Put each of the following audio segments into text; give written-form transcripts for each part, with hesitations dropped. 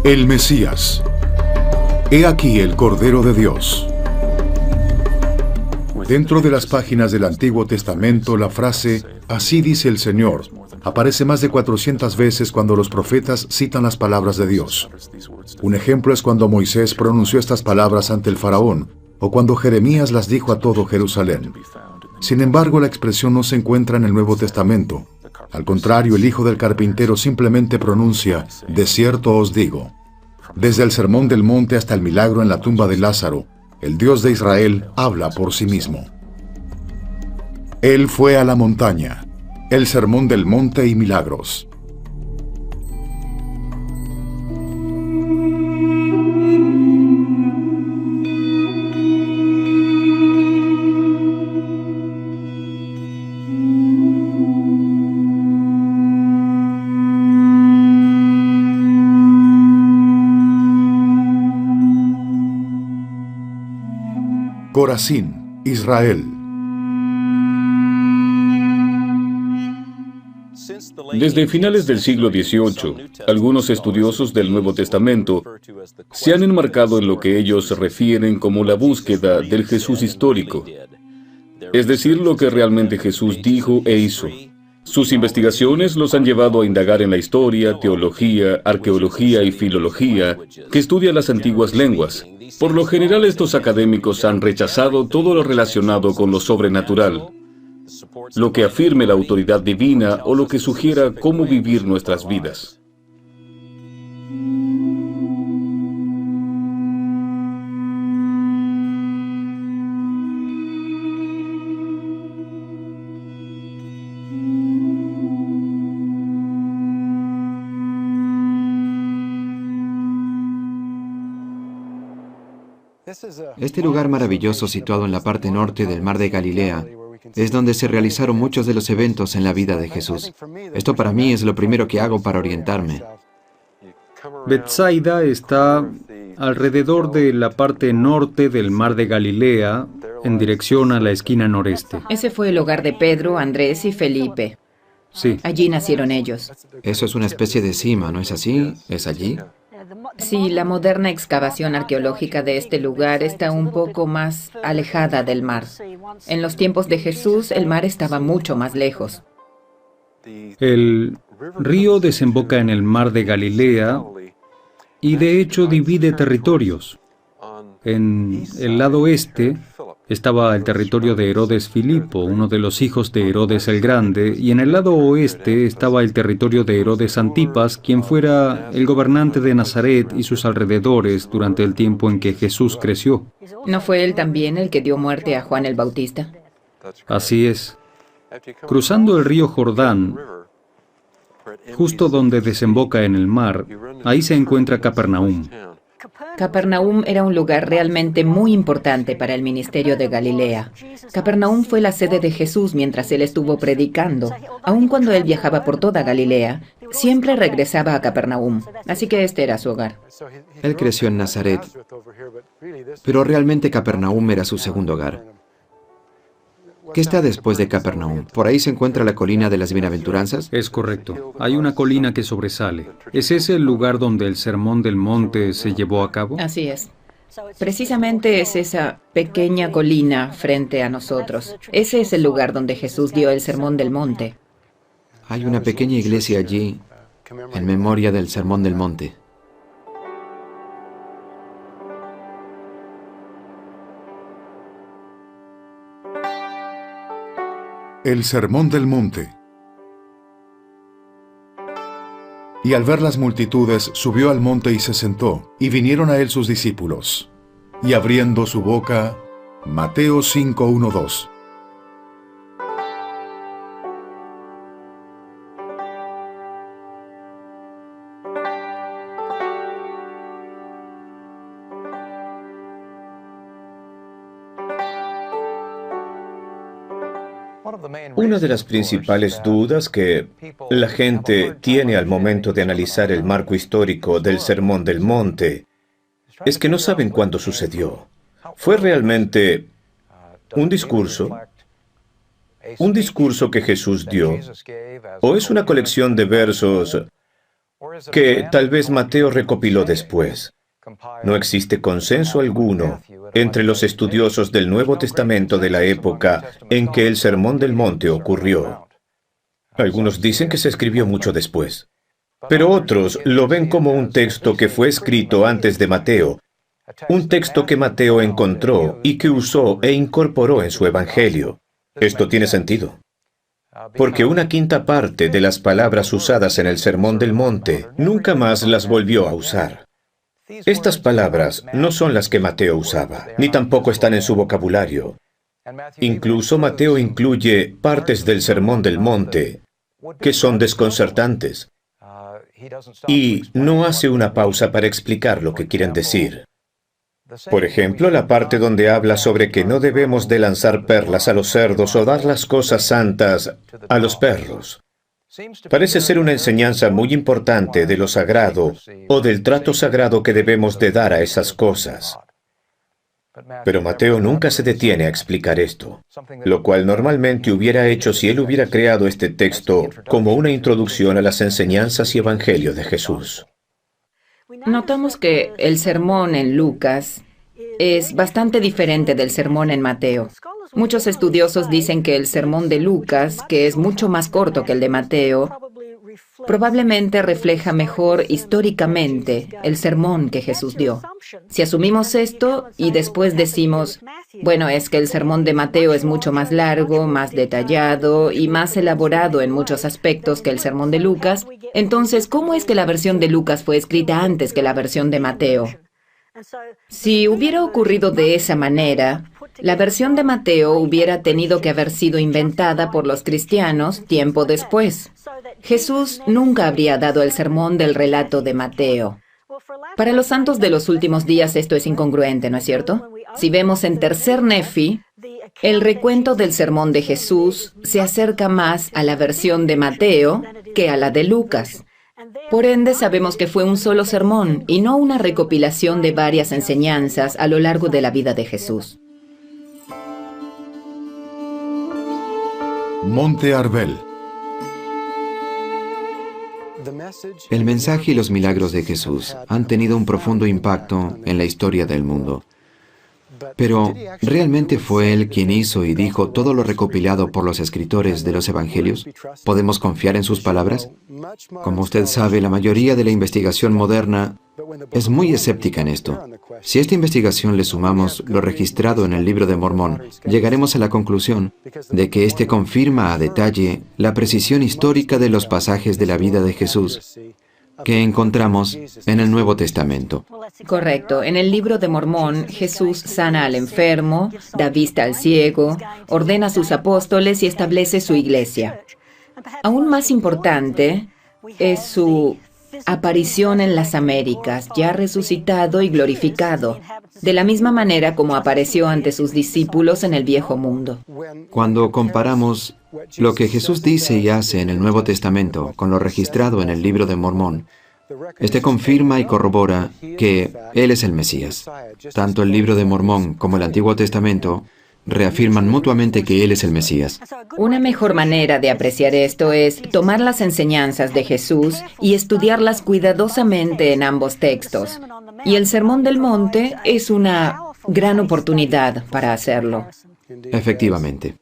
El Mesías. He aquí el Cordero de Dios. Dentro de las páginas del Antiguo Testamento, la frase "Así dice el Señor" aparece más de 400 veces cuando los profetas citan las palabras de Dios. Un ejemplo es cuando Moisés pronunció estas palabras ante el faraón, o cuando Jeremías las dijo a todo Jerusalén. Sin embargo, la expresión no se encuentra en el Nuevo Testamento. Al contrario, el hijo del carpintero simplemente pronuncia: "De cierto os digo". Desde el Sermón del Monte hasta el milagro en la tumba de Lázaro, el Dios de Israel habla por sí mismo. Él fue a la montaña. El Sermón del Monte y milagros. Corazín, Israel. Desde finales del siglo XVIII, algunos estudiosos del Nuevo Testamento se han enmarcado en lo que ellos refieren como la búsqueda del Jesús histórico, es decir, lo que realmente Jesús dijo e hizo. Sus investigaciones los han llevado a indagar en la historia, teología, arqueología y filología que estudia las antiguas lenguas. Por lo general, estos académicos han rechazado todo lo relacionado con lo sobrenatural, lo que afirme la autoridad divina o lo que sugiera cómo vivir nuestras vidas. Este lugar maravilloso situado en la parte norte del Mar de Galilea es donde se realizaron muchos de los eventos en la vida de Jesús. Esto para mí es lo primero que hago para orientarme. Betsaida está alrededor de la parte norte del Mar de Galilea, en dirección a la esquina noreste. Ese fue el hogar de Pedro, Andrés y Felipe. Sí. Allí nacieron ellos. Eso es una especie de cima, ¿no es así? ¿Es allí? Sí, la moderna excavación arqueológica de este lugar está un poco más alejada del mar. En los tiempos de Jesús, el mar estaba mucho más lejos. El río desemboca en el Mar de Galilea y de hecho divide territorios. En el lado este estaba el territorio de Herodes Filipo, uno de los hijos de Herodes el Grande, y en el lado oeste estaba el territorio de Herodes Antipas, quien fuera el gobernante de Nazaret y sus alrededores durante el tiempo en que Jesús creció. ¿No fue él también el que dio muerte a Juan el Bautista? Así es. Cruzando el río Jordán, justo donde desemboca en el mar, ahí se encuentra Capernaum. Capernaum era un lugar realmente muy importante para el ministerio de Galilea. Capernaum fue la sede de Jesús mientras él estuvo predicando. Aun cuando él viajaba por toda Galilea, siempre regresaba a Capernaum. Así que este era su hogar. Él creció en Nazaret, pero realmente Capernaum era su segundo hogar. ¿Qué está después de Capernaum? ¿Por ahí se encuentra la colina de las bienaventuranzas? Es correcto. Hay una colina que sobresale. ¿Es ese el lugar donde el Sermón del Monte se llevó a cabo? Así es. Precisamente es esa pequeña colina frente a nosotros. Ese es el lugar donde Jesús dio el Sermón del Monte. Hay una pequeña iglesia allí en memoria del Sermón del Monte. El Sermón del Monte. Y al ver las multitudes, subió al monte y se sentó, y vinieron a él sus discípulos. Y abriendo su boca, Mateo 5:1-2. Una de las principales dudas que la gente tiene al momento de analizar el marco histórico del Sermón del Monte es que no saben cuándo sucedió. ¿Fue realmente un discurso que Jesús dio? ¿O es una colección de versos que tal vez Mateo recopiló después. No existe consenso alguno entre los estudiosos del Nuevo Testamento de la época en que el Sermón del Monte ocurrió. Algunos dicen que se escribió mucho después, pero otros lo ven como un texto que fue escrito antes de Mateo, un texto que Mateo encontró y que usó e incorporó en su Evangelio. Esto tiene sentido, porque una quinta parte de las palabras usadas en el Sermón del Monte nunca más las volvió a usar. Estas palabras no son las que Mateo usaba, ni tampoco están en su vocabulario. Incluso Mateo incluye partes del Sermón del Monte que son desconcertantes y no hace una pausa para explicar lo que quieren decir. Por ejemplo, la parte donde habla sobre que no debemos de lanzar perlas a los cerdos o dar las cosas santas a los perros. Parece ser una enseñanza muy importante de lo sagrado o del trato sagrado que debemos de dar a esas cosas. Pero Mateo nunca se detiene a explicar esto, lo cual normalmente hubiera hecho si él hubiera creado este texto como una introducción a las enseñanzas y evangelio de Jesús. Notamos que el sermón en Lucas es bastante diferente del sermón en Mateo. Muchos estudiosos dicen que el sermón de Lucas, que es mucho más corto que el de Mateo, probablemente refleja mejor históricamente el sermón que Jesús dio. Si asumimos esto y después decimos, bueno, es que el sermón de Mateo es mucho más largo, más detallado y más elaborado en muchos aspectos que el sermón de Lucas, entonces, ¿cómo es que la versión de Lucas fue escrita antes que la versión de Mateo? Si hubiera ocurrido de esa manera, la versión de Mateo hubiera tenido que haber sido inventada por los cristianos tiempo después. Jesús nunca habría dado el sermón del relato de Mateo. Para los santos de los últimos días esto es incongruente, ¿no es cierto? Si vemos en Tercer Nefi, el recuento del sermón de Jesús se acerca más a la versión de Mateo que a la de Lucas. Por ende, sabemos que fue un solo sermón y no una recopilación de varias enseñanzas a lo largo de la vida de Jesús. Monte Arbel. El mensaje y los milagros de Jesús han tenido un profundo impacto en la historia del mundo. Pero, ¿realmente fue Él quien hizo y dijo todo lo recopilado por los escritores de los Evangelios? ¿Podemos confiar en sus palabras? Como usted sabe, la mayoría de la investigación moderna es muy escéptica en esto. Si a esta investigación le sumamos lo registrado en el Libro de Mormón, llegaremos a la conclusión de que éste confirma a detalle la precisión histórica de los pasajes de la vida de Jesús que encontramos en el Nuevo Testamento. Correcto. En el Libro de Mormón, Jesús sana al enfermo, da vista al ciego, ordena a sus apóstoles y establece su iglesia. Aún más importante es su aparición en las Américas, ya resucitado y glorificado, de la misma manera como apareció ante sus discípulos en el Viejo Mundo. Cuando comparamos lo que Jesús dice y hace en el Nuevo Testamento con lo registrado en el Libro de Mormón, este confirma y corrobora que Él es el Mesías. Tanto el Libro de Mormón como el Antiguo Testamento reafirman mutuamente que Él es el Mesías. Una mejor manera de apreciar esto es tomar las enseñanzas de Jesús y estudiarlas cuidadosamente en ambos textos. Y el Sermón del Monte es una gran oportunidad para hacerlo. Efectivamente.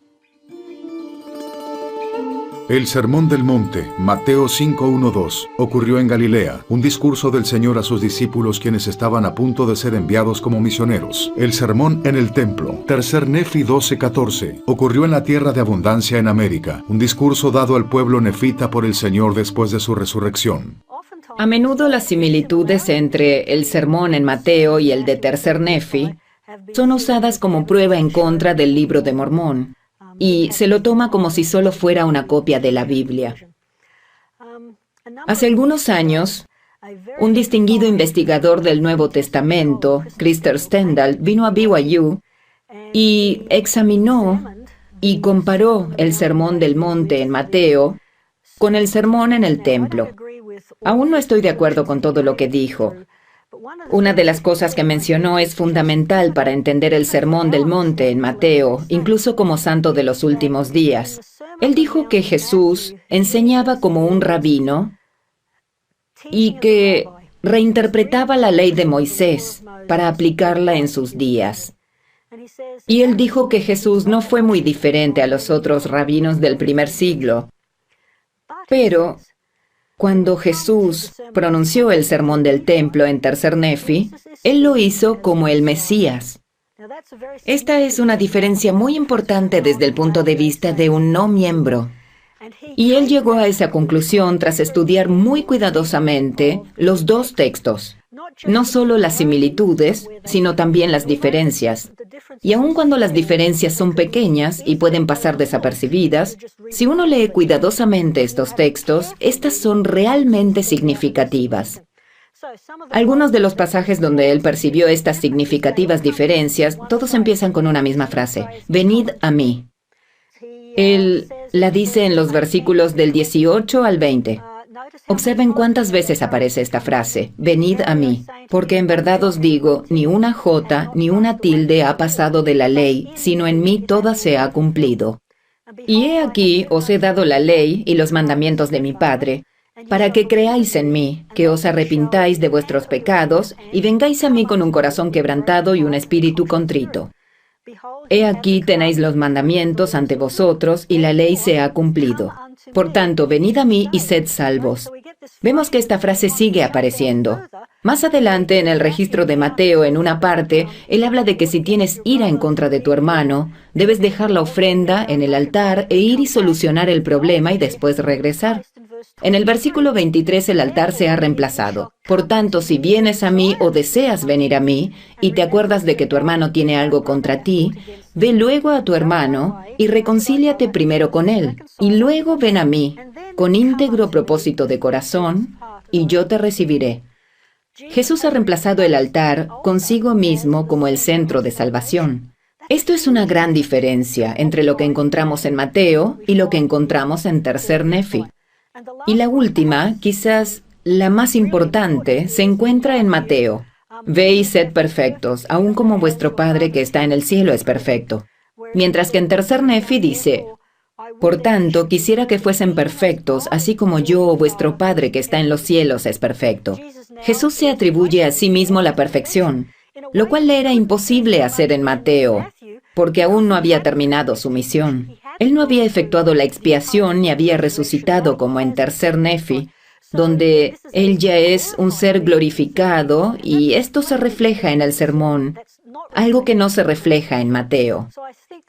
El Sermón del Monte, Mateo 5:1-2, ocurrió en Galilea, un discurso del Señor a sus discípulos quienes estaban a punto de ser enviados como misioneros. El Sermón en el Templo, Tercer Nefi 12:14, ocurrió en la tierra de abundancia en América, un discurso dado al pueblo nefita por el Señor después de su resurrección. A menudo las similitudes entre el sermón en Mateo y el de Tercer Nefi son usadas como prueba en contra del Libro de Mormón, y se lo toma como si solo fuera una copia de la Biblia. Hace algunos años, un distinguido investigador del Nuevo Testamento, Krister Stendal, vino a BYU y examinó y comparó el Sermón del Monte en Mateo con el Sermón en el Templo. Aún no estoy de acuerdo con todo lo que dijo. Una de las cosas que mencionó es fundamental para entender el Sermón del Monte en Mateo, incluso como santo de los últimos días. Él dijo que Jesús enseñaba como un rabino y que reinterpretaba la ley de Moisés para aplicarla en sus días. Y él dijo que Jesús no fue muy diferente a los otros rabinos del primer siglo. Pero cuando Jesús pronunció el sermón del templo en Tercer Nefi, él lo hizo como el Mesías. Esta es una diferencia muy importante desde el punto de vista de un no miembro. Y él llegó a esa conclusión tras estudiar muy cuidadosamente los dos textos. No solo las similitudes, sino también las diferencias. Y aun cuando las diferencias son pequeñas y pueden pasar desapercibidas, si uno lee cuidadosamente estos textos, estas son realmente significativas. Algunos de los pasajes donde él percibió estas significativas diferencias, todos empiezan con una misma frase: venid a mí. Él la dice en los versículos del 18 al 20. Observen cuántas veces aparece esta frase: venid a mí, porque en verdad os digo, ni una jota ni una tilde ha pasado de la ley, sino en mí toda se ha cumplido. Y he aquí os he dado la ley y los mandamientos de mi Padre, para que creáis en mí, que os arrepintáis de vuestros pecados, y vengáis a mí con un corazón quebrantado y un espíritu contrito. He aquí tenéis los mandamientos ante vosotros, y la ley se ha cumplido. Por tanto, venid a mí y sed salvos. Vemos que esta frase sigue apareciendo. Más adelante, en el registro de Mateo, en una parte, él habla de que si tienes ira en contra de tu hermano, debes dejar la ofrenda en el altar e ir y solucionar el problema y después regresar. En el versículo 23 el altar se ha reemplazado. Por tanto, si vienes a mí o deseas venir a mí, y te acuerdas de que tu hermano tiene algo contra ti, ve luego a tu hermano y reconcíliate primero con él, y luego ven a mí, con íntegro propósito de corazón, y yo te recibiré. Jesús ha reemplazado el altar consigo mismo como el centro de salvación. Esto es una gran diferencia entre lo que encontramos en Mateo y lo que encontramos en Tercer Nefi. Y la última, quizás la más importante, se encuentra en Mateo. Ve y sed perfectos, aun como vuestro Padre que está en el cielo es perfecto. Mientras que en Tercer Nefi dice: por tanto, quisiera que fuesen perfectos, así como yo, vuestro Padre que está en los cielos, es perfecto. Jesús se atribuye a sí mismo la perfección, lo cual le era imposible hacer en Mateo, porque aún no había terminado su misión. Él no había efectuado la expiación ni había resucitado como en Tercer Nefi, donde él ya es un ser glorificado, y esto se refleja en el sermón, algo que no se refleja en Mateo.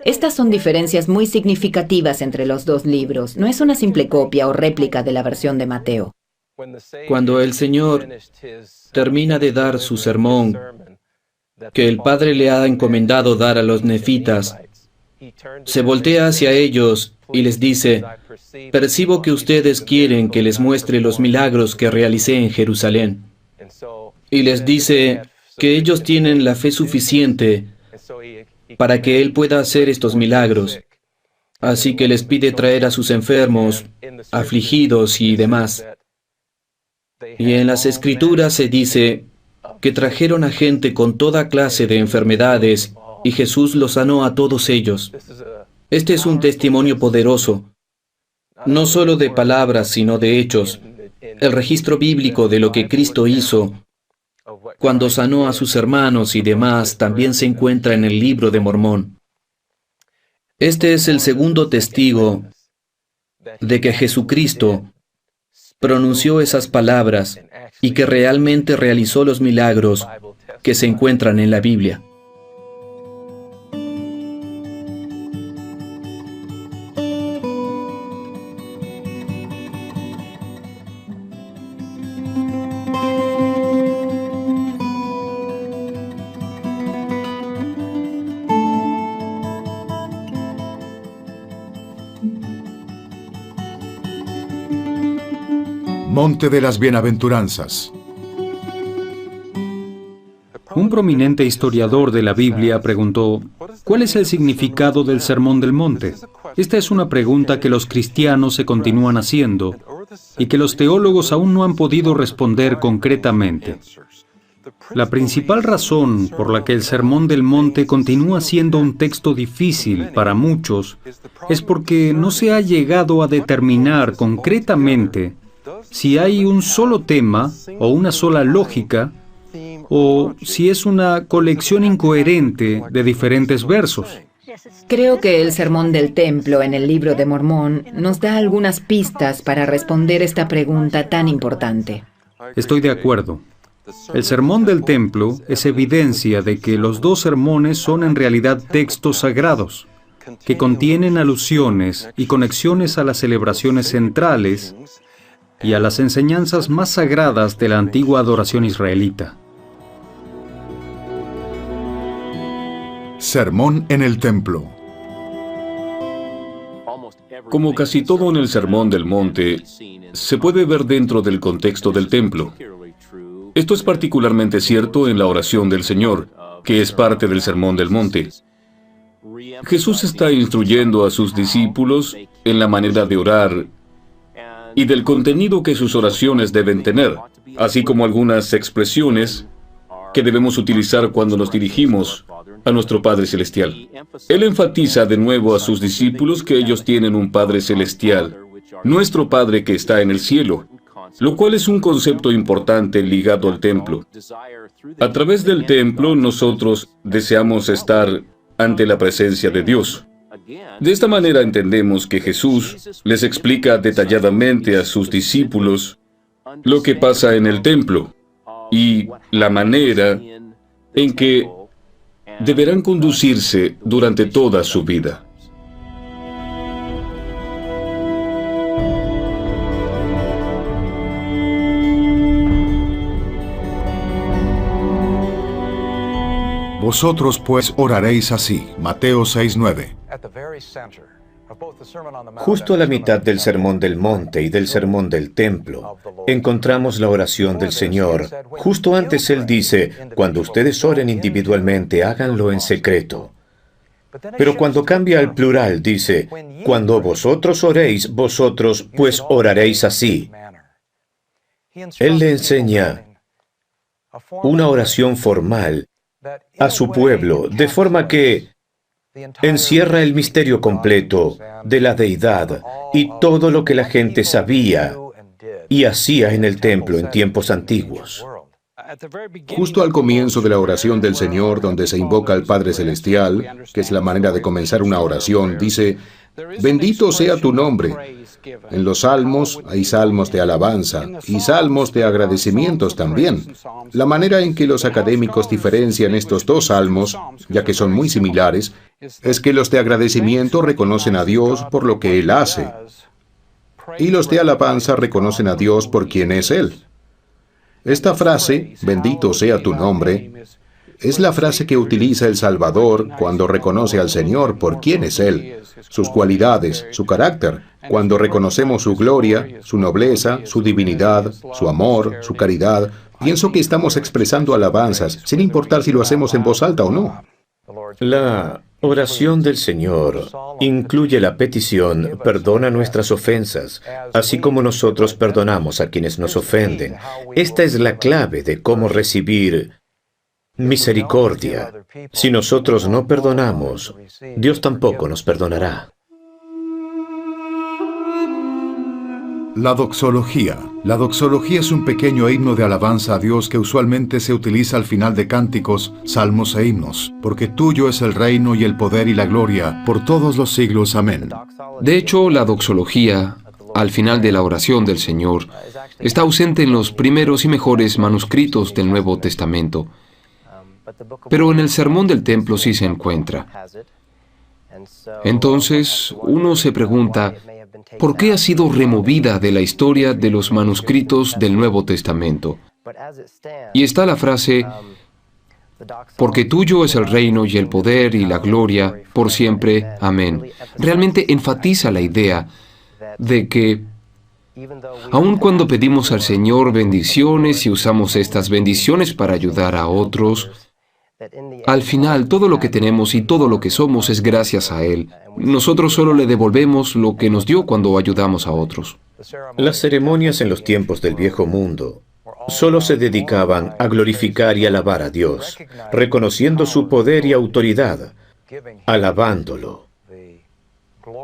Estas son diferencias muy significativas entre los dos libros. No es una simple copia o réplica de la versión de Mateo. Cuando el Señor termina de dar su sermón, que el Padre le ha encomendado dar a los nefitas, se voltea hacia ellos y les dice: percibo que ustedes quieren que les muestre los milagros que realicé en Jerusalén. Y les dice que ellos tienen la fe suficiente para que Él pueda hacer estos milagros. Así que les pide traer a sus enfermos, afligidos y demás. Y en las Escrituras se dice que trajeron a gente con toda clase de enfermedades y Jesús los sanó a todos ellos. Este es un testimonio poderoso, no solo de palabras, sino de hechos. El registro bíblico de lo que Cristo hizo cuando sanó a sus hermanos y demás también se encuentra en el libro de Mormón. Este es el segundo testigo de que Jesucristo pronunció esas palabras y que realmente realizó los milagros que se encuentran en la Biblia. Monte de las Bienaventuranzas. Un prominente historiador de la Biblia preguntó: ¿cuál es el significado del Sermón del Monte? Esta es una pregunta que los cristianos se continúan haciendo y que los teólogos aún no han podido responder concretamente. La principal razón por la que el Sermón del Monte continúa siendo un texto difícil para muchos es porque no se ha llegado a determinar concretamente si hay un solo tema o una sola lógica, o si es una colección incoherente de diferentes versos. Creo que el Sermón del Templo en el Libro de Mormón nos da algunas pistas para responder esta pregunta tan importante. Estoy de acuerdo. El Sermón del Templo es evidencia de que los dos sermones son en realidad textos sagrados, que contienen alusiones y conexiones a las celebraciones centrales y a las enseñanzas más sagradas de la antigua adoración israelita. Sermón en el Templo. Como casi todo en el Sermón del Monte, se puede ver dentro del contexto del templo. Esto es particularmente cierto en la oración del Señor, que es parte del Sermón del Monte. Jesús está instruyendo a sus discípulos en la manera de orar y del contenido que sus oraciones deben tener, así como algunas expresiones que debemos utilizar cuando nos dirigimos a nuestro Padre Celestial. Él enfatiza de nuevo a sus discípulos que ellos tienen un Padre Celestial, nuestro Padre que está en el cielo, lo cual es un concepto importante ligado al templo. A través del templo, nosotros deseamos estar ante la presencia de Dios. De esta manera entendemos que Jesús les explica detalladamente a sus discípulos lo que pasa en el templo y la manera en que deberán conducirse durante toda su vida. Vosotros pues oraréis así. Mateo 6:9. Justo a la mitad del Sermón del Monte y del Sermón del Templo, encontramos la oración del Señor. Justo antes Él dice, cuando ustedes oren individualmente, háganlo en secreto. Pero cuando cambia al plural, dice, cuando vosotros oréis, vosotros pues oraréis así. Él le enseña una oración formal a su pueblo, de forma que encierra el misterio completo de la deidad y todo lo que la gente sabía y hacía en el templo en tiempos antiguos. Justo al comienzo de la oración del Señor, donde se invoca al Padre Celestial, que es la manera de comenzar una oración, dice, bendito sea tu nombre. En los salmos hay salmos de alabanza y salmos de agradecimientos también. La manera en que los académicos diferencian estos dos salmos, ya que son muy similares, es que los de agradecimiento reconocen a Dios por lo que Él hace, y los de alabanza reconocen a Dios por quien es Él. Esta frase, bendito sea tu nombre, es la frase que utiliza el Salvador cuando reconoce al Señor por quién es Él, sus cualidades, su carácter, cuando reconocemos su gloria, su nobleza, su divinidad, su amor, su caridad. Pienso que estamos expresando alabanzas, sin importar si lo hacemos en voz alta o no. La oración del Señor incluye la petición, perdona nuestras ofensas, así como nosotros perdonamos a quienes nos ofenden. Esta es la clave de cómo recibir misericordia. Si nosotros no perdonamos, Dios tampoco nos perdonará. La doxología. La doxología es un pequeño himno de alabanza a Dios que usualmente se utiliza al final de cánticos, salmos e himnos, porque tuyo es el reino y el poder y la gloria por todos los siglos. Amén. De hecho, la doxología, al final de la oración del Señor, está ausente en los primeros y mejores manuscritos del Nuevo Testamento, pero en el Sermón del Templo sí se encuentra. Entonces, uno se pregunta, ¿por qué ha sido removida de la historia de los manuscritos del Nuevo Testamento? Y está la frase, porque tuyo es el reino y el poder y la gloria por siempre. Amén. Realmente enfatiza la idea de que, aun cuando pedimos al Señor bendiciones y usamos estas bendiciones para ayudar a otros, al final todo lo que tenemos y todo lo que somos es gracias a Él. Nosotros solo le devolvemos lo que nos dio cuando ayudamos a otros. Las ceremonias en los tiempos del Viejo Mundo solo se dedicaban a glorificar y alabar a Dios, reconociendo su poder y autoridad, alabándolo,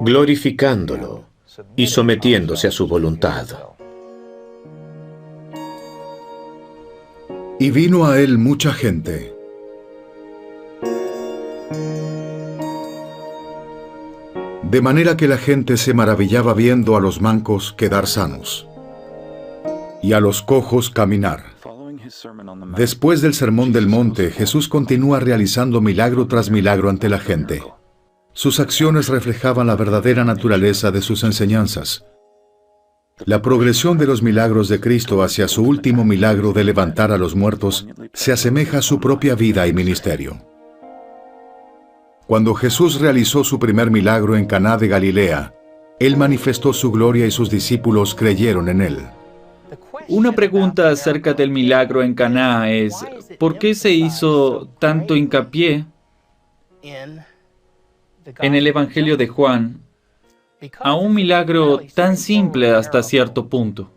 glorificándolo y sometiéndose a su voluntad. Y vino a él mucha gente. De manera que la gente se maravillaba viendo a los mancos quedar sanos y a los cojos caminar. Después del Sermón del Monte, Jesús continúa realizando milagro tras milagro ante la gente. Sus acciones reflejaban la verdadera naturaleza de sus enseñanzas. La progresión de los milagros de Cristo hacia su último milagro de levantar a los muertos se asemeja a su propia vida y ministerio. Cuando Jesús realizó su primer milagro en Caná de Galilea, Él manifestó su gloria y sus discípulos creyeron en Él. Una pregunta acerca del milagro en Caná es, ¿por qué se hizo tanto hincapié en el Evangelio de Juan a un milagro tan simple hasta cierto punto?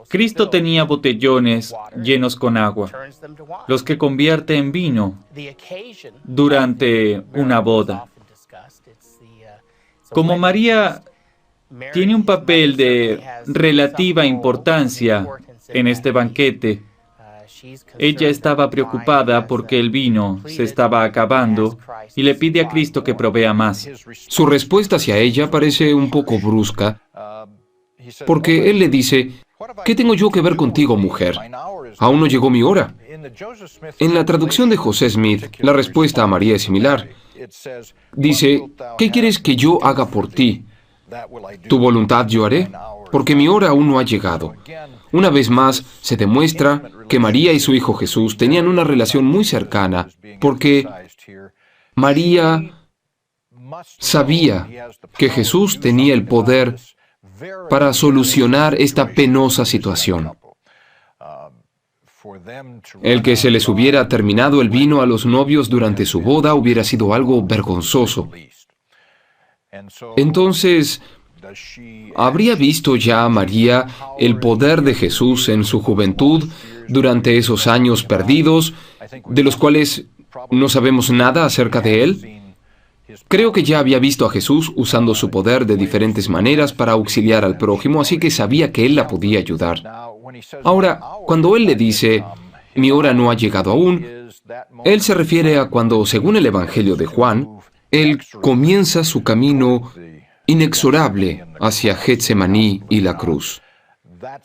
Cristo tenía botellones llenos con agua, los que convierte en vino durante una boda. Como María tiene un papel de relativa importancia en este banquete, ella estaba preocupada porque el vino se estaba acabando y le pide a Cristo que provea más. Su respuesta hacia ella parece un poco brusca, porque él le dice, ¿qué tengo yo que ver contigo, mujer? Aún no llegó mi hora. En la traducción de José Smith, la respuesta a María es similar. Dice, ¿qué quieres que yo haga por ti? Tu voluntad yo haré, porque mi hora aún no ha llegado. Una vez más, se demuestra que María y su hijo Jesús tenían una relación muy cercana, porque María sabía que Jesús tenía el poder para solucionar esta penosa situación. El que se les hubiera terminado el vino a los novios durante su boda hubiera sido algo vergonzoso. Entonces, ¿habría visto ya María el poder de Jesús en su juventud durante esos años perdidos, de los cuales no sabemos nada acerca de él? Creo que ya había visto a Jesús usando su poder de diferentes maneras para auxiliar al prójimo, así que sabía que él la podía ayudar. Ahora, cuando él le dice, mi hora no ha llegado aún, él se refiere a cuando, según el Evangelio de Juan, él comienza su camino inexorable hacia Getsemaní y la cruz.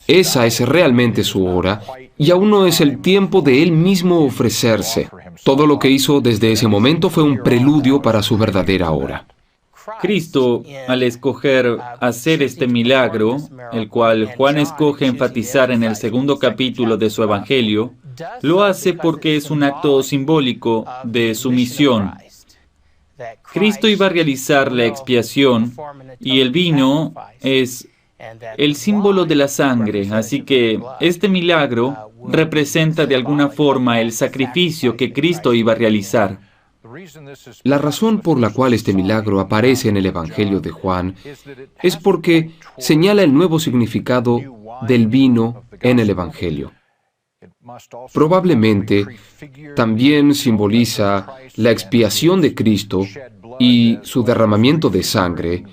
Esa es realmente su hora, y aún no es el tiempo de él mismo ofrecerse. Todo lo que hizo desde ese momento fue un preludio para su verdadera hora. Cristo, al escoger hacer este milagro, el cual Juan escoge enfatizar en el segundo capítulo de su Evangelio, lo hace porque es un acto simbólico de su misión. Cristo iba a realizar la expiación y el vino es el símbolo de la sangre, así que este milagro representa de alguna forma el sacrificio que Cristo iba a realizar. La razón por la cual este milagro aparece en el Evangelio de Juan es porque señala el nuevo significado del vino en el Evangelio. Probablemente también simboliza la expiación de Cristo y su derramamiento de sangre,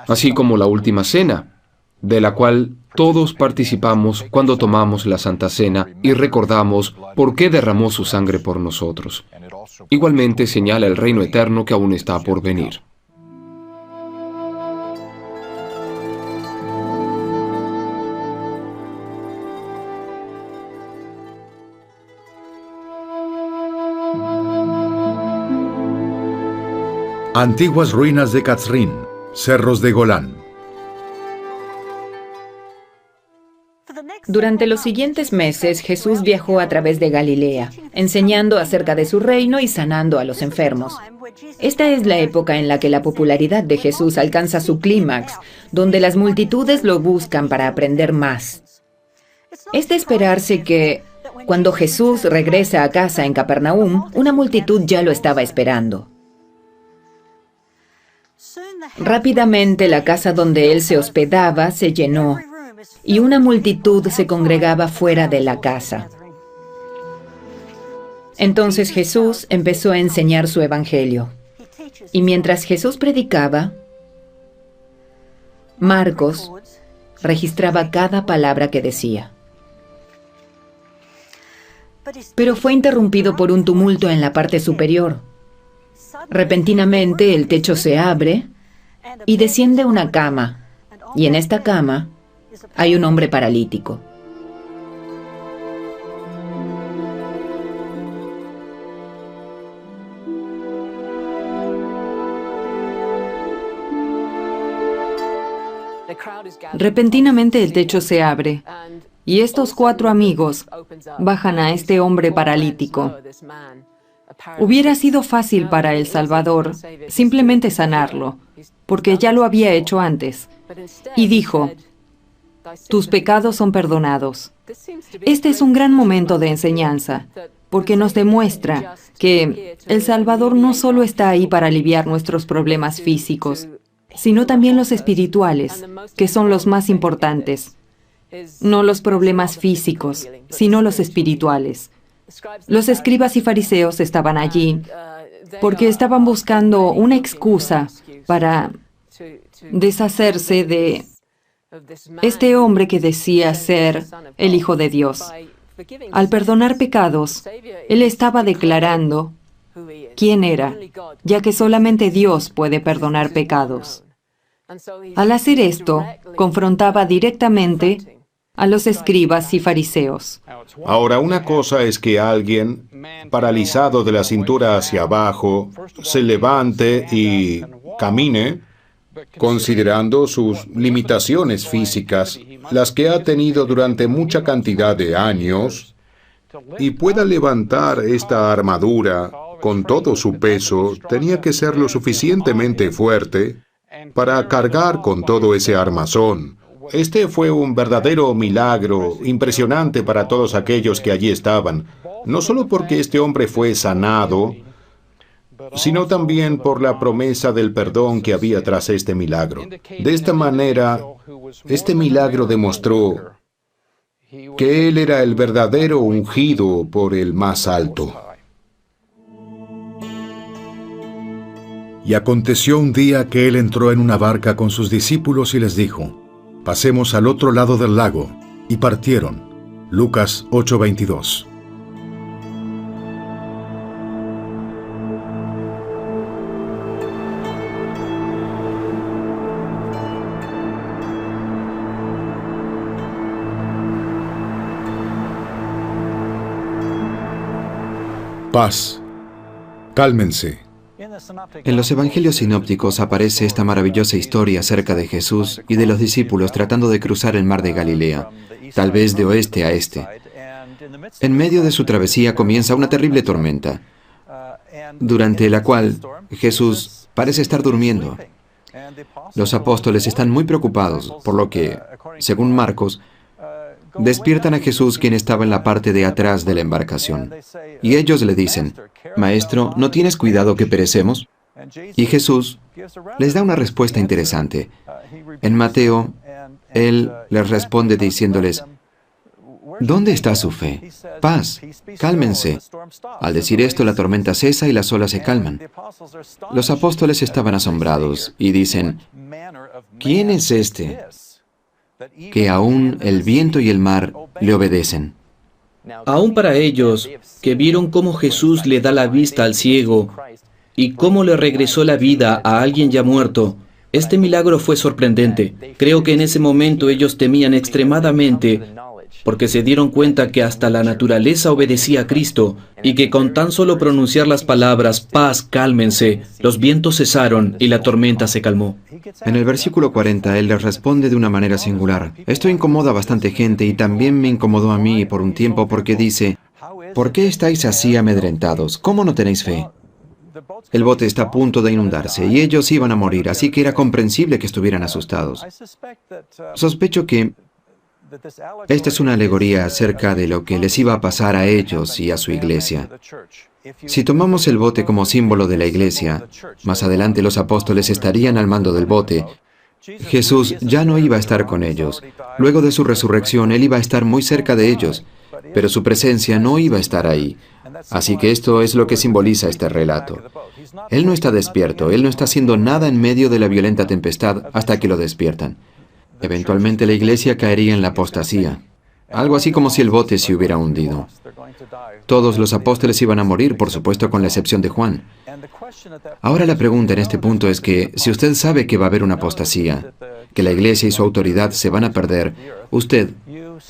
así como la última cena, de la cual todos participamos cuando tomamos la Santa Cena y recordamos por qué derramó su sangre por nosotros. Igualmente señala el reino eterno que aún está por venir. Antiguas ruinas de Katzrin, cerros de Golán. Durante los siguientes meses, Jesús viajó a través de Galilea, enseñando acerca de su reino y sanando a los enfermos. Esta es la época en la que la popularidad de Jesús alcanza su clímax, donde las multitudes lo buscan para aprender más. Es de esperarse que, cuando Jesús regresa a casa en Capernaum, una multitud ya lo estaba esperando. Rápidamente la casa donde él se hospedaba se llenó y una multitud se congregaba fuera de la casa. Entonces Jesús empezó a enseñar su evangelio. Y mientras Jesús predicaba, Marcos registraba cada palabra que decía. pero fue interrumpido por un tumulto en la parte superior. Repentinamente el techo se abre y desciende una cama, y en esta cama hay un hombre paralítico. Repentinamente el techo se abre y estos 4 amigos bajan a este hombre paralítico. Hubiera sido fácil para el Salvador simplemente sanarlo, porque ya lo había hecho antes. Y dijo, tus pecados son perdonados. Este es un gran momento de enseñanza, porque nos demuestra que el Salvador no solo está ahí para aliviar nuestros problemas físicos, sino también los espirituales, que son los más importantes. No los problemas físicos, sino los espirituales. Los escribas y fariseos estaban allí porque estaban buscando una excusa para deshacerse de este hombre que decía ser el Hijo de Dios. Al perdonar pecados, él estaba declarando quién era, ya que solamente Dios puede perdonar pecados. Al hacer esto, confrontaba directamente a los escribas y fariseos. Ahora, una cosa es que alguien, paralizado de la cintura hacia abajo, se levante y camine, considerando sus limitaciones físicas, las que ha tenido durante mucha cantidad de años, y pueda levantar esta armadura con todo su peso. Tenía que ser lo suficientemente fuerte para cargar con todo ese armazón. Este fue un verdadero milagro, impresionante para todos aquellos que allí estaban, no solo porque este hombre fue sanado, sino también por la promesa del perdón que había tras este milagro. De esta manera, este milagro demostró que él era el verdadero ungido por el más alto. Y aconteció un día que él entró en una barca con sus discípulos y les dijo, pasemos al otro lado del lago, y partieron. Lucas 8:22. Paz. Cálmense. En los evangelios sinópticos aparece esta maravillosa historia acerca de Jesús y de los discípulos tratando de cruzar el mar de Galilea, tal vez de oeste a este. En medio de su travesía comienza una terrible tormenta, durante la cual Jesús parece estar durmiendo. Los apóstoles están muy preocupados, por lo que, según Marcos, despiertan a Jesús, quien estaba en la parte de atrás de la embarcación. Y ellos le dicen, Maestro, ¿no tienes cuidado que perecemos? Y Jesús les da una respuesta interesante. En Mateo, Él les responde diciéndoles, ¿dónde está su fe? Paz, cálmense. Al decir esto, la tormenta cesa y las olas se calman. Los apóstoles estaban asombrados y dicen, ¿quién es este que aún el viento y el mar le obedecen? Aún para ellos, que vieron cómo Jesús le da la vista al ciego y cómo le regresó la vida a alguien ya muerto, este milagro fue sorprendente. Creo que en ese momento ellos temían extremadamente porque se dieron cuenta que hasta la naturaleza obedecía a Cristo y que con tan solo pronunciar las palabras, paz, cálmense, los vientos cesaron y la tormenta se calmó. En el versículo 40, Él les responde de una manera singular. Esto incomoda a bastante gente y también me incomodó a mí por un tiempo porque dice, ¿por qué estáis así amedrentados? ¿Cómo no tenéis fe? El bote está a punto de inundarse y ellos iban a morir, así que era comprensible que estuvieran asustados. Sospecho que esta es una alegoría acerca de lo que les iba a pasar a ellos y a su iglesia. Si tomamos el bote como símbolo de la iglesia, más adelante los apóstoles estarían al mando del bote. Jesús ya no iba a estar con ellos. Luego de su resurrección, Él iba a estar muy cerca de ellos, pero su presencia no iba a estar ahí. Así que esto es lo que simboliza este relato. Él no está despierto, Él no está haciendo nada en medio de la violenta tempestad hasta que lo despiertan. Eventualmente la iglesia caería en la apostasía. Algo así como si el bote se hubiera hundido. Todos los apóstoles iban a morir, por supuesto, con la excepción de Juan. Ahora la pregunta en este punto es que, si usted sabe que va a haber una apostasía, que la iglesia y su autoridad se van a perder, usted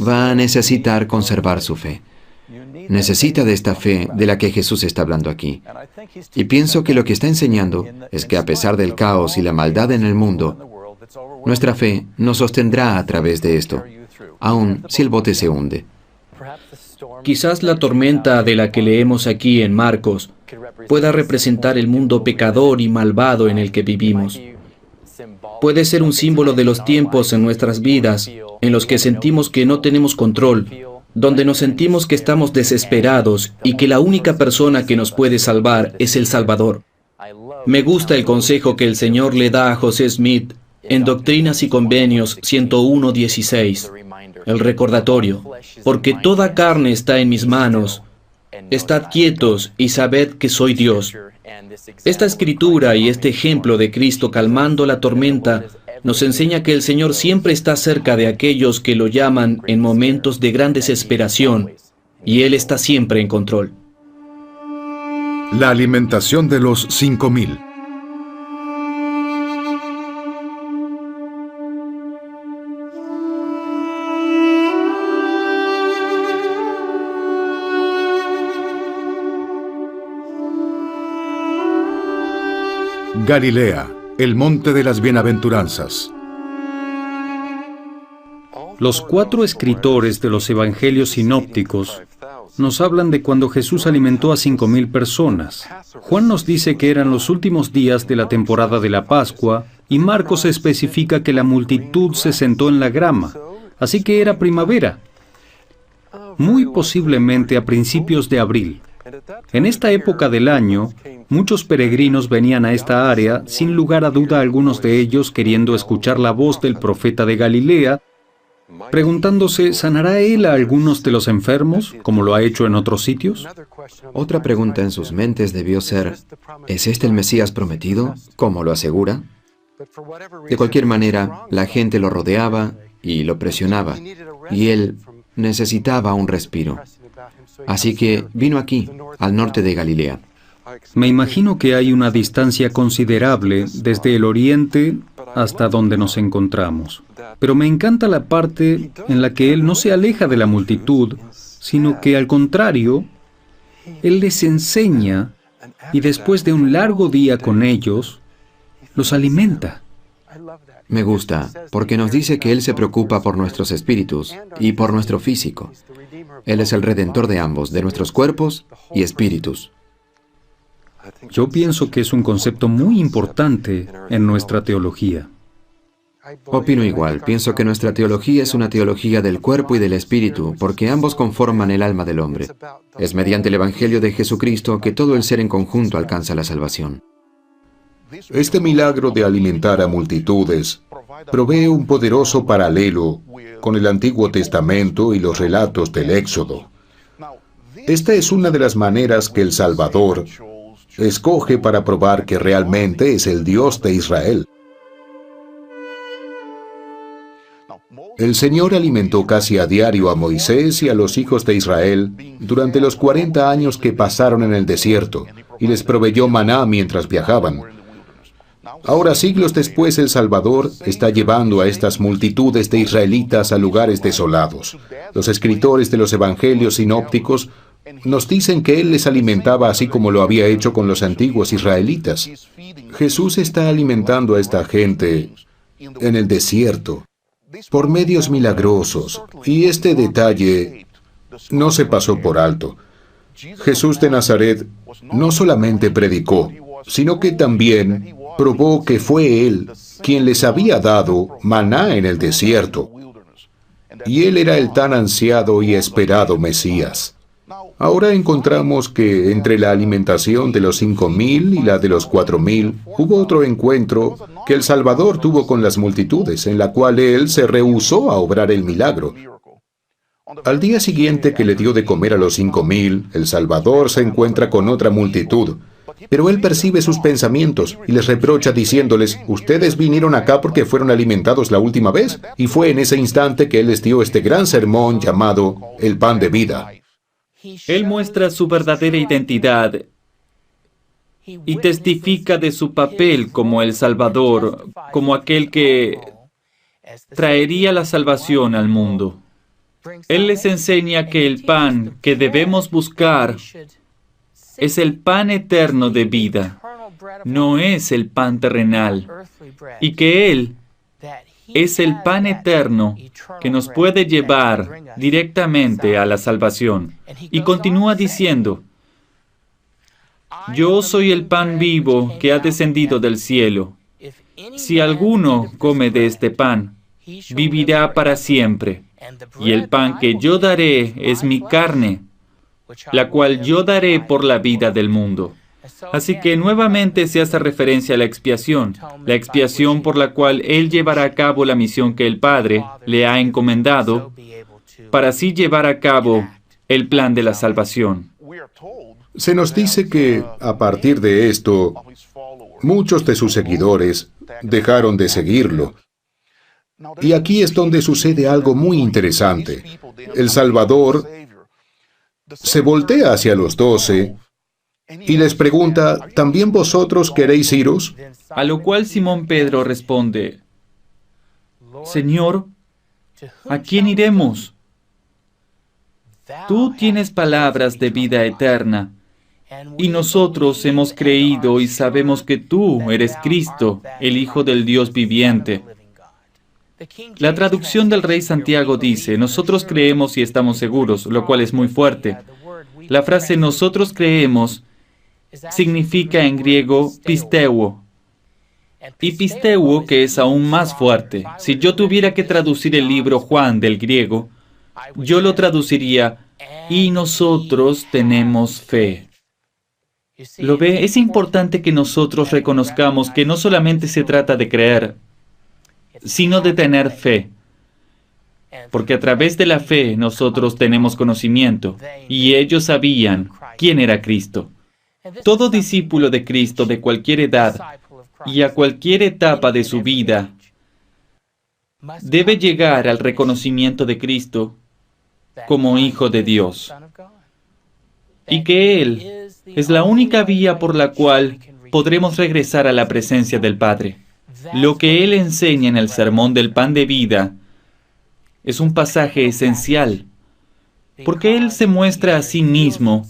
va a necesitar conservar su fe. Necesita de esta fe de la que Jesús está hablando aquí. Y pienso que lo que está enseñando es que a pesar del caos y la maldad en el mundo, nuestra fe nos sostendrá a través de esto, aun si el bote se hunde. Quizás la tormenta de la que leemos aquí en Marcos pueda representar el mundo pecador y malvado en el que vivimos. Puede ser un símbolo de los tiempos en nuestras vidas en los que sentimos que no tenemos control, donde nos sentimos que estamos desesperados y que la única persona que nos puede salvar es el Salvador. Me gusta el consejo que el Señor le da a José Smith en Doctrinas y Convenios 101:16, el recordatorio: porque toda carne está en mis manos, estad quietos y sabed que soy Dios. Esta escritura y este ejemplo de Cristo calmando la tormenta nos enseña que el Señor siempre está cerca de aquellos que lo llaman en momentos de gran desesperación, y Él está siempre en control. La alimentación de los 5,000. Galilea, el monte de las bienaventuranzas. Los 4 escritores de los evangelios sinópticos nos hablan de cuando Jesús alimentó a 5,000 personas. Juan nos dice que eran los últimos días de la temporada de la Pascua, y Marcos especifica que la multitud se sentó en la grama, así que era primavera, muy posiblemente a principios de abril. En esta época del año, muchos peregrinos venían a esta área, sin lugar a duda algunos de ellos queriendo escuchar la voz del profeta de Galilea, preguntándose, ¿sanará él a algunos de los enfermos, como lo ha hecho en otros sitios? Otra pregunta en sus mentes debió ser, ¿es este el Mesías prometido, como lo asegura? De cualquier manera, la gente lo rodeaba y lo presionaba, y él necesitaba un respiro. Así que vino aquí, al norte de Galilea. Me imagino que hay una distancia considerable desde el oriente hasta donde nos encontramos. Pero me encanta la parte en la que él no se aleja de la multitud, sino que al contrario, él les enseña y después de un largo día con ellos, los alimenta. Me gusta, porque nos dice que Él se preocupa por nuestros espíritus y por nuestro físico. Él es el Redentor de ambos, de nuestros cuerpos y espíritus. Yo pienso que es un concepto muy importante en nuestra teología. Opino igual. Pienso que nuestra teología es una teología del cuerpo y del espíritu, porque ambos conforman el alma del hombre. Es mediante el Evangelio de Jesucristo que todo el ser en conjunto alcanza la salvación. Este milagro de alimentar a multitudes provee un poderoso paralelo con el Antiguo Testamento y los relatos del Éxodo. Esta es una de las maneras que el Salvador escoge para probar que realmente es el Dios de Israel. El Señor alimentó casi a diario a Moisés y a los hijos de Israel durante los 40 años que pasaron en el desierto, y les proveyó maná mientras viajaban. Ahora, siglos después, el Salvador está llevando a estas multitudes de israelitas a lugares desolados. Los escritores de los evangelios sinópticos nos dicen que Él les alimentaba así como lo había hecho con los antiguos israelitas. Jesús está alimentando a esta gente en el desierto por medios milagrosos, y este detalle no se pasó por alto. Jesús de Nazaret no solamente predicó, sino que también probó que fue Él quien les había dado maná en el desierto, y Él era el tan ansiado y esperado Mesías. Ahora encontramos que entre la alimentación de los 5,000 y la de los 4,000 hubo otro encuentro que el Salvador tuvo con las multitudes, en la cual Él se rehusó a obrar el milagro. Al día siguiente que le dio de comer a los 5,000, el Salvador se encuentra con otra multitud, Pero él percibe sus pensamientos y les reprocha diciéndoles, ustedes vinieron acá porque fueron alimentados la última vez. Y fue en ese instante que él les dio este gran sermón llamado el pan de vida. Él muestra su verdadera identidad y testifica de su papel como el Salvador, como aquel que traería la salvación al mundo. Él les enseña que el pan que debemos buscar es el pan eterno de vida, no es el pan terrenal, y que Él es el pan eterno que nos puede llevar directamente a la salvación. Y continúa diciendo, yo soy el pan vivo que ha descendido del cielo. Si alguno come de este pan, vivirá para siempre. Y el pan que yo daré es mi carne, la cual yo daré por la vida del mundo. Así que nuevamente se hace referencia a la expiación por la cual Él llevará a cabo la misión que el Padre le ha encomendado, para así llevar a cabo el plan de la salvación. Se nos dice que, a partir de esto, muchos de sus seguidores dejaron de seguirlo. Y aquí es donde sucede algo muy interesante. El Salvador se voltea hacia los 12 y les pregunta, ¿también vosotros queréis iros? A lo cual Simón Pedro responde, Señor, ¿a quién iremos? Tú tienes palabras de vida eterna, y nosotros hemos creído y sabemos que tú eres Cristo, el Hijo del Dios viviente. La traducción del Rey Santiago dice, nosotros creemos y estamos seguros, lo cual es muy fuerte. La frase nosotros creemos significa en griego pisteuo. Y pisteuo, que es aún más fuerte. Si yo tuviera que traducir el libro Juan del griego, yo lo traduciría, y nosotros tenemos fe. ¿Lo ve? Es importante que nosotros reconozcamos que no solamente se trata de creer, sino de tener fe. Porque a través de la fe nosotros tenemos conocimiento, y ellos sabían quién era Cristo. Todo discípulo de Cristo de cualquier edad y a cualquier etapa de su vida debe llegar al reconocimiento de Cristo como Hijo de Dios. Y que Él es la única vía por la cual podremos regresar a la presencia del Padre. Lo que Él enseña en el Sermón del Pan de Vida es un pasaje esencial, porque Él se muestra a sí mismo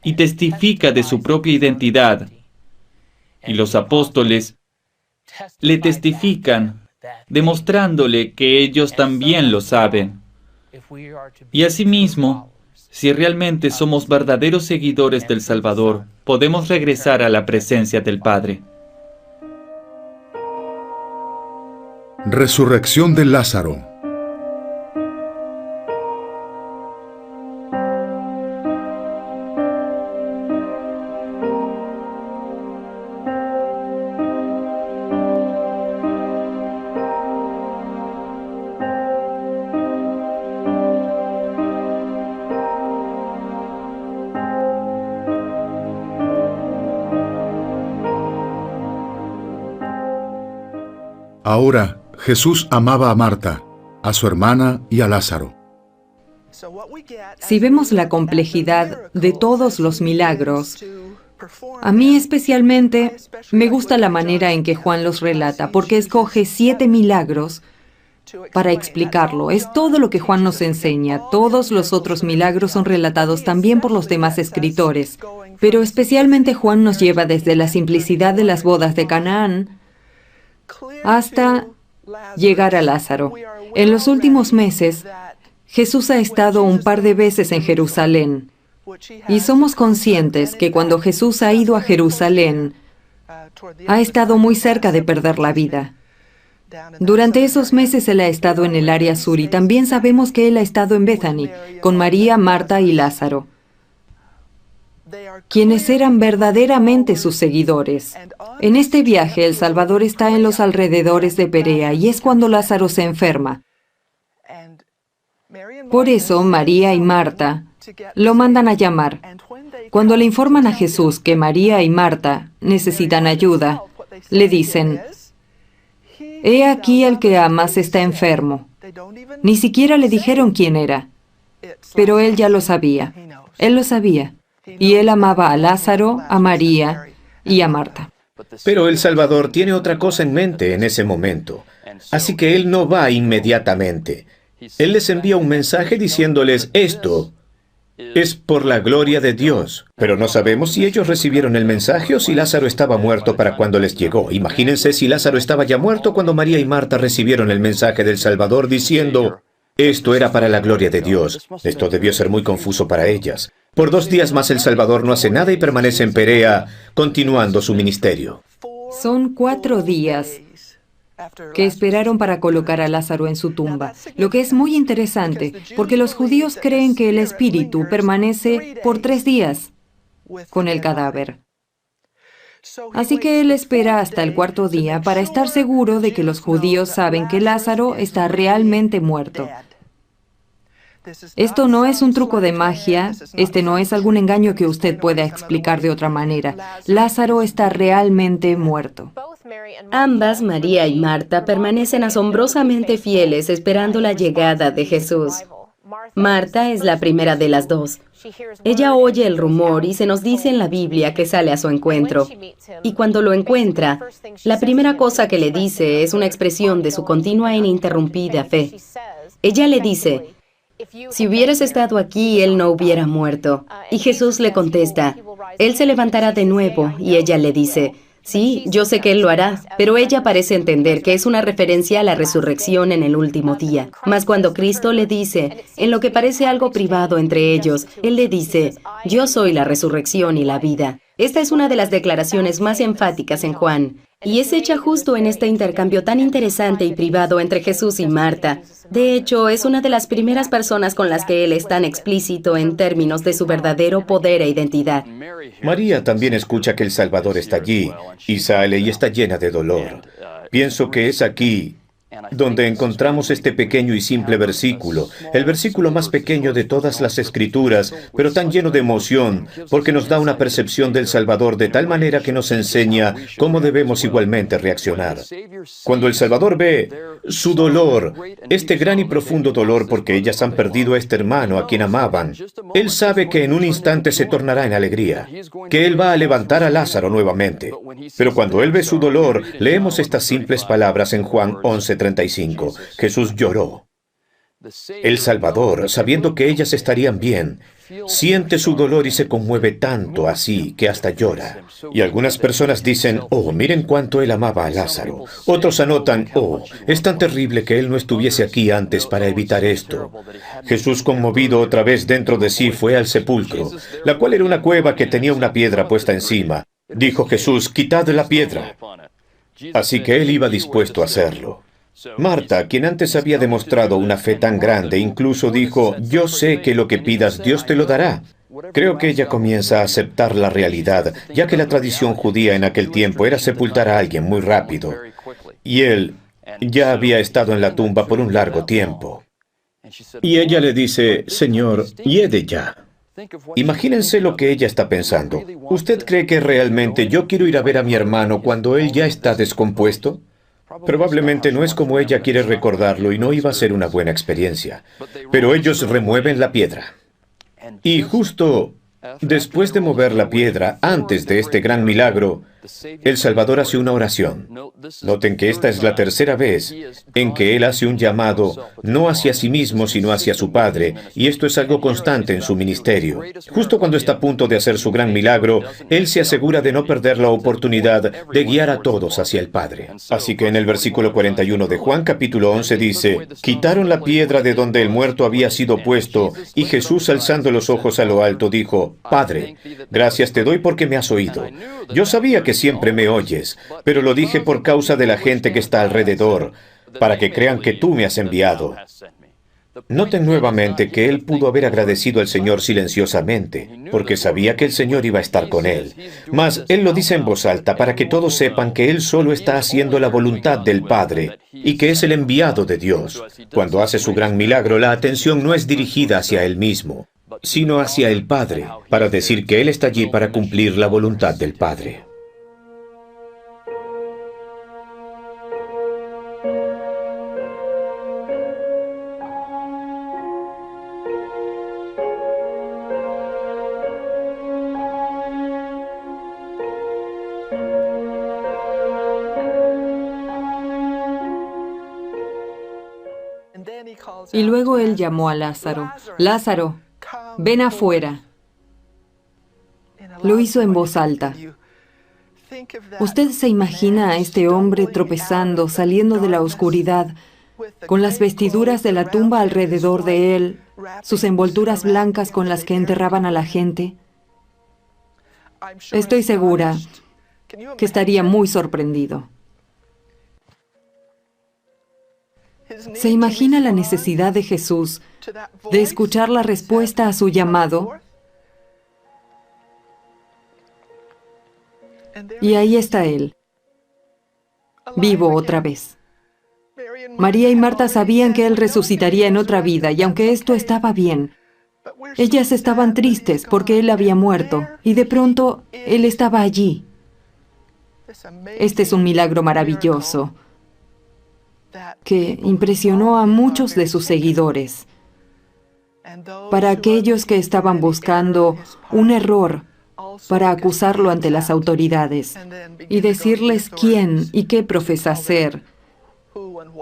y testifica de su propia identidad. Y los apóstoles le testifican, demostrándole que ellos también lo saben. Y asimismo, si realmente somos verdaderos seguidores del Salvador, podemos regresar a la presencia del Padre. Resurrección de Lázaro. Ahora, Jesús amaba a Marta, a su hermana y a Lázaro. Si vemos la complejidad de todos los milagros, a mí especialmente me gusta la manera en que Juan los relata, porque escoge 7 milagros para explicarlo. Es todo lo que Juan nos enseña. Todos los otros milagros son relatados también por los demás escritores, pero especialmente Juan nos lleva desde la simplicidad de las bodas de Canaán hasta llegar a Lázaro. En los últimos meses, Jesús ha estado un par de veces en Jerusalén, y somos conscientes que cuando Jesús ha ido a Jerusalén, ha estado muy cerca de perder la vida. Durante esos meses Él ha estado en el área sur, y también sabemos que Él ha estado en Bethany, con María, Marta y Lázaro, quienes eran verdaderamente sus seguidores. En este viaje, el Salvador está en los alrededores de Perea, y es cuando Lázaro se enferma. Por eso, María y Marta lo mandan a llamar. Cuando le informan a Jesús que María y Marta necesitan ayuda, le dicen, «He aquí el que amas está enfermo». Ni siquiera le dijeron quién era, pero él ya lo sabía. Él lo sabía. Y él amaba a Lázaro, a María y a Marta. Pero el Salvador tiene otra cosa en mente en ese momento. Así que él no va inmediatamente. Él les envía un mensaje diciéndoles esto es por la gloria de Dios. Pero no sabemos si ellos recibieron el mensaje o si Lázaro estaba muerto para cuando les llegó. Imagínense si Lázaro estaba ya muerto cuando María y Marta recibieron el mensaje del Salvador diciendo, esto era para la gloria de Dios. Esto debió ser muy confuso para ellas. Por 2 días más el Salvador no hace nada y permanece en Perea, continuando su ministerio. Son 4 días que esperaron para colocar a Lázaro en su tumba, lo que es muy interesante, porque los judíos creen que el espíritu permanece por 3 días con el cadáver. Así que él espera hasta el 4.º día para estar seguro de que los judíos saben que Lázaro está realmente muerto. Esto no es un truco de magia, este no es algún engaño que usted pueda explicar de otra manera. Lázaro está realmente muerto. Ambas, María y Marta, permanecen asombrosamente fieles esperando la llegada de Jesús. Marta es la primera de las dos. Ella oye el rumor y se nos dice en la Biblia que sale a su encuentro. Y cuando lo encuentra, la primera cosa que le dice es una expresión de su continua e ininterrumpida fe. Ella le dice, si hubieras estado aquí, él no hubiera muerto. Y Jesús le contesta, él se levantará de nuevo. Y ella le dice, sí, yo sé que él lo hará, pero ella parece entender que es una referencia a la resurrección en el último día. Mas cuando Cristo le dice, en lo que parece algo privado entre ellos, él le dice, yo soy la resurrección y la vida. Esta es una de las declaraciones más enfáticas en Juan, y es hecha justo en este intercambio tan interesante y privado entre Jesús y Marta. De hecho, es una de las primeras personas con las que él es tan explícito en términos de su verdadero poder e identidad. María también escucha que el Salvador está allí, y sale y está llena de dolor. Pienso que es aquí donde encontramos este pequeño y simple versículo, el versículo más pequeño de todas las Escrituras, pero tan lleno de emoción, porque nos da una percepción del Salvador de tal manera que nos enseña cómo debemos igualmente reaccionar. Cuando el Salvador ve su dolor, este gran y profundo dolor porque ellas han perdido a este hermano a quien amaban, él sabe que en un instante se tornará en alegría, que él va a levantar a Lázaro nuevamente. Pero cuando él ve su dolor, leemos estas simples palabras en Juan 11:35. Jesús lloró. El Salvador, sabiendo que ellas estarían bien, siente su dolor y se conmueve tanto así que hasta llora. Y algunas personas dicen, oh, miren cuánto él amaba a Lázaro. Otros anotan, oh, es tan terrible que él no estuviese aquí antes para evitar esto. Jesús, conmovido otra vez dentro de sí, fue al sepulcro, la cual era una cueva que tenía una piedra puesta encima. Dijo Jesús, quitad la piedra. Así que él iba dispuesto a hacerlo. Marta, quien antes había demostrado una fe tan grande, incluso dijo, yo sé que lo que pidas Dios te lo dará. Creo que ella comienza a aceptar la realidad, ya que la tradición judía en aquel tiempo era sepultar a alguien muy rápido. Y él ya había estado en la tumba por un largo tiempo. Y ella le dice, Señor, hiede ya. Imagínense lo que ella está pensando. ¿Usted cree que realmente yo quiero ir a ver a mi hermano cuando él ya está descompuesto? Probablemente no es como ella quiere recordarlo y no iba a ser una buena experiencia. Pero ellos remueven la piedra. Y justo después de mover la piedra, antes de este gran milagro, el Salvador hace una oración. Noten que esta es la tercera vez en que Él hace un llamado, no hacia sí mismo, sino hacia su Padre, y esto es algo constante en su ministerio. Justo cuando está a punto de hacer su gran milagro, Él se asegura de no perder la oportunidad de guiar a todos hacia el Padre. Así que en el versículo 41 de Juan capítulo 11 dice, quitaron la piedra de donde el muerto había sido puesto, y Jesús, alzando los ojos a lo alto, dijo, Padre, gracias te doy porque me has oído. Yo sabía que siempre me oyes, pero lo dije por causa de la gente que está alrededor, para que crean que tú me has enviado. Noten nuevamente que él pudo haber agradecido al Señor silenciosamente, porque sabía que el Señor iba a estar con él. Mas él lo dice en voz alta para que todos sepan que él solo está haciendo la voluntad del Padre y que es el enviado de Dios. Cuando hace su gran milagro, la atención no es dirigida hacia él mismo, sino hacia el Padre, para decir que Él está allí para cumplir la voluntad del Padre. Y luego él llamó a Lázaro. Lázaro, ven afuera. Lo hizo en voz alta. ¿Usted se imagina a este hombre tropezando, saliendo de la oscuridad, con las vestiduras de la tumba alrededor de él, sus envolturas blancas con las que enterraban a la gente? Estoy segura que estaría muy sorprendido. ¿Se imagina la necesidad de Jesús de escuchar la respuesta a su llamado? Y ahí está él, vivo otra vez. María y Marta sabían que él resucitaría en otra vida, y aunque esto estaba bien, ellas estaban tristes porque él había muerto, y de pronto él estaba allí. Este es un milagro maravilloso que impresionó a muchos de sus seguidores. Para aquellos que estaban buscando un error para acusarlo ante las autoridades y decirles quién y qué profesa ser,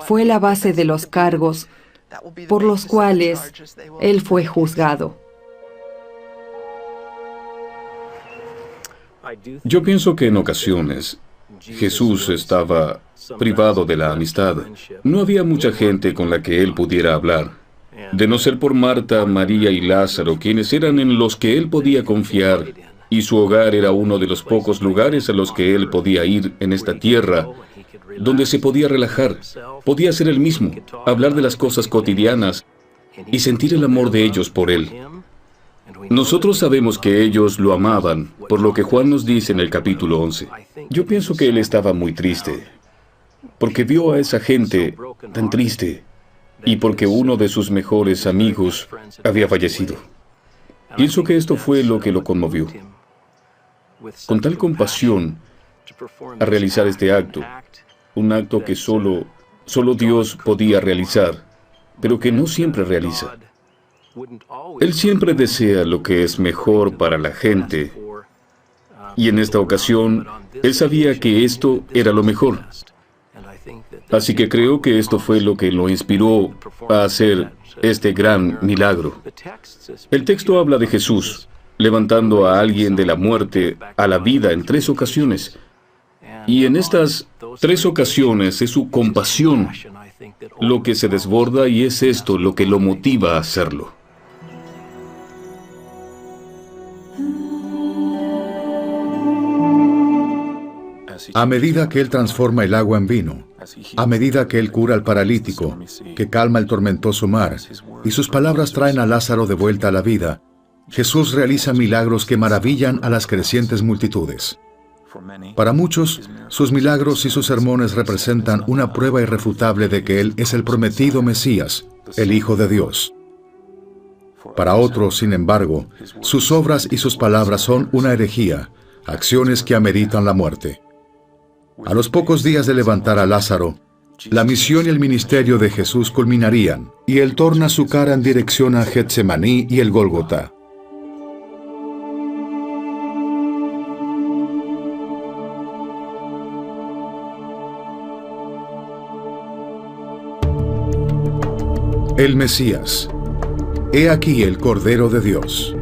fue la base de los cargos por los cuales él fue juzgado. Yo pienso que en ocasiones Jesús estaba privado de la amistad. No había mucha gente con la que él pudiera hablar. De no ser por Marta, María y Lázaro, quienes eran en los que él podía confiar, y su hogar era uno de los pocos lugares a los que él podía ir en esta tierra, donde se podía relajar, podía ser él mismo, hablar de las cosas cotidianas y sentir el amor de ellos por él. Nosotros sabemos que ellos lo amaban, por lo que Juan nos dice en el capítulo 11. Yo pienso que él estaba muy triste, porque vio a esa gente tan triste, y porque uno de sus mejores amigos había fallecido. Pienso que esto fue lo que lo conmovió. Con tal compasión, a realizar este acto, un acto que solo Dios podía realizar, pero que no siempre realiza. Él siempre desea lo que es mejor para la gente, y en esta ocasión, él sabía que esto era lo mejor. Así que creo que esto fue lo que lo inspiró a hacer este gran milagro. El texto habla de Jesús levantando a alguien de la muerte a la vida en 3 ocasiones. Y en estas 3 ocasiones es su compasión lo que se desborda, y es esto lo que lo motiva a hacerlo. A medida que Él transforma el agua en vino, a medida que Él cura al paralítico, que calma el tormentoso mar, y sus palabras traen a Lázaro de vuelta a la vida, Jesús realiza milagros que maravillan a las crecientes multitudes. Para muchos, sus milagros y sus sermones representan una prueba irrefutable de que Él es el prometido Mesías, el Hijo de Dios. Para otros, sin embargo, sus obras y sus palabras son una herejía, acciones que ameritan la muerte. A los pocos días de levantar a Lázaro, la misión y el ministerio de Jesús culminarían, y Él torna su cara en dirección a Getsemaní y el Gólgota. El Mesías. He aquí el Cordero de Dios.